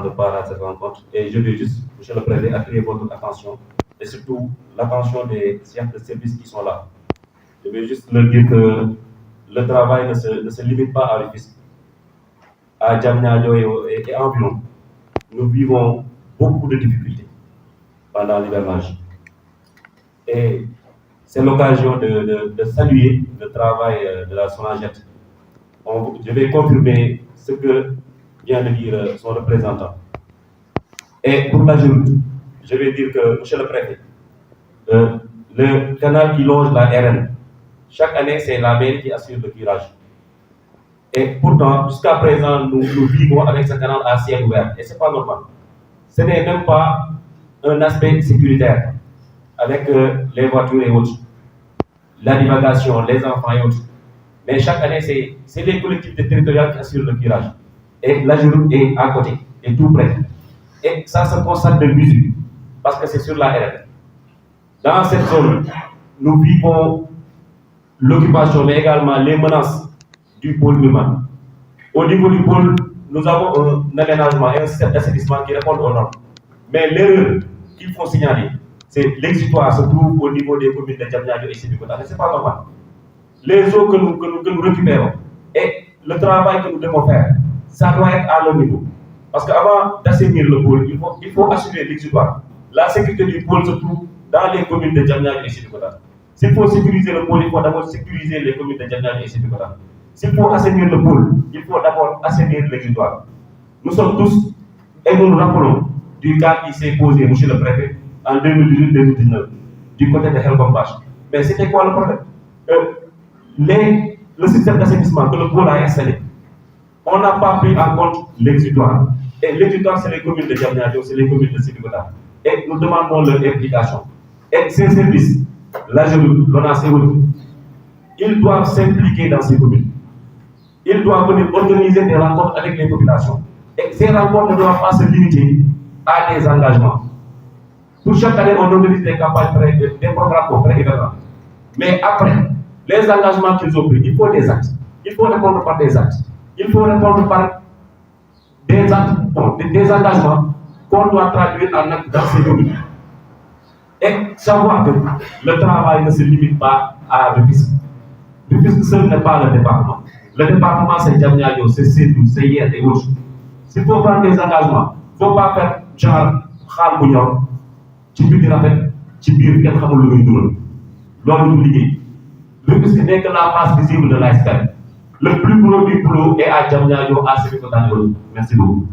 prendre part à cette rencontre. Et je vais juste, monsieur le préfet, attirer votre attention et surtout l'attention des chefs de service qui sont là. Je vais juste leur dire que le travail ne se limite pas à Rufisque. À Diamniadio et environ, nous vivons beaucoup de difficultés pendant l'hivernage. Et c'est l'occasion de saluer le travail de la SONAGED. Je vais confirmer ce que vient de dire son représentant. Et pour la journée, je vais dire que, monsieur le préfet, le canal qui longe la RN, chaque année, c'est la mairie qui assure le curage. Et pourtant, jusqu'à présent, nous vivons avec ce canal à ciel ouvert. Et ce n'est pas normal. Ce n'est même pas un aspect sécuritaire avec les voitures et autres, la divagation, les enfants et autres. Mais chaque année, c'est les collectivités territoriales qui assurent le curage. Et la journée est à côté, est tout près. Et ça se constate de mesure, parce que c'est sur la RN. Dans cette zone, nous vivons l'occupation, mais également les menaces du pôle urbain. Au niveau du pôle, nous avons un aménagement et un système d'assainissement qui répondent aux normes. Mais l'erreur qu'il faut signaler, c'est l'exutoire se trouve au niveau des communes de Diamniadio et Sébikotane. Ce n'est pas normal. Les eaux que nous récupérons et le travail que nous devons faire, ça doit être à leur niveau. Parce qu'avant d'assainir le pôle, il faut assurer l'exutoire. La sécurité du pôle se trouve dans les communes de Diamniadio et Sébikotane. S'il faut sécuriser le pôle, il faut d'abord sécuriser les communes de Diamniadio et Sébikotane. S'il faut assainir le pôle, il faut d'abord assainir l'exutoire. Nous sommes tous, et nous nous rappelons du cas qui s'est posé, monsieur le préfet, en 2018-2019, du côté de Helgombach. Mais c'était quoi le problème? Le système d'assainissement que le pôle a installé, on n'a pas pris en compte l'exutoire. Et l'exutoire, c'est les communes de Diamniadio, c'est les communes de Sébikotane. Et nous demandons leur implication. Et ces services, l'AGEROUTE, l'ONAS et autres, ils doivent s'impliquer dans ces communes. Ils doivent venir organiser des rencontres avec les populations. Et ces rencontres ne doivent pas se limiter à des engagements. Pour chaque année, on organise des campagnes, des programmes pré-hivernales. Mais après, les engagements qu'ils ont pris, il faut des actes. Il faut répondre par des actes. Il faut répondre par des actes, des engagements qu'on doit traduire en actes dans ces communes. Et savoir que le travail ne se limite pas à Rufisque. Rufisque seul n'est pas le département. Le département, c'est Diamniadio, c'est Sédhiou, c'est Yène et autres. S'il faut prendre des engagements, il ne faut pas faire genre xaal bu ñor ci biti rafet ci biir kenn xamul lu muy dugal loolu du liggéey. Rufisque n'est que la face visible de l'iceberg. Le plus gros du boulot est à Diamniadio, à Sébikotane. Merci beaucoup.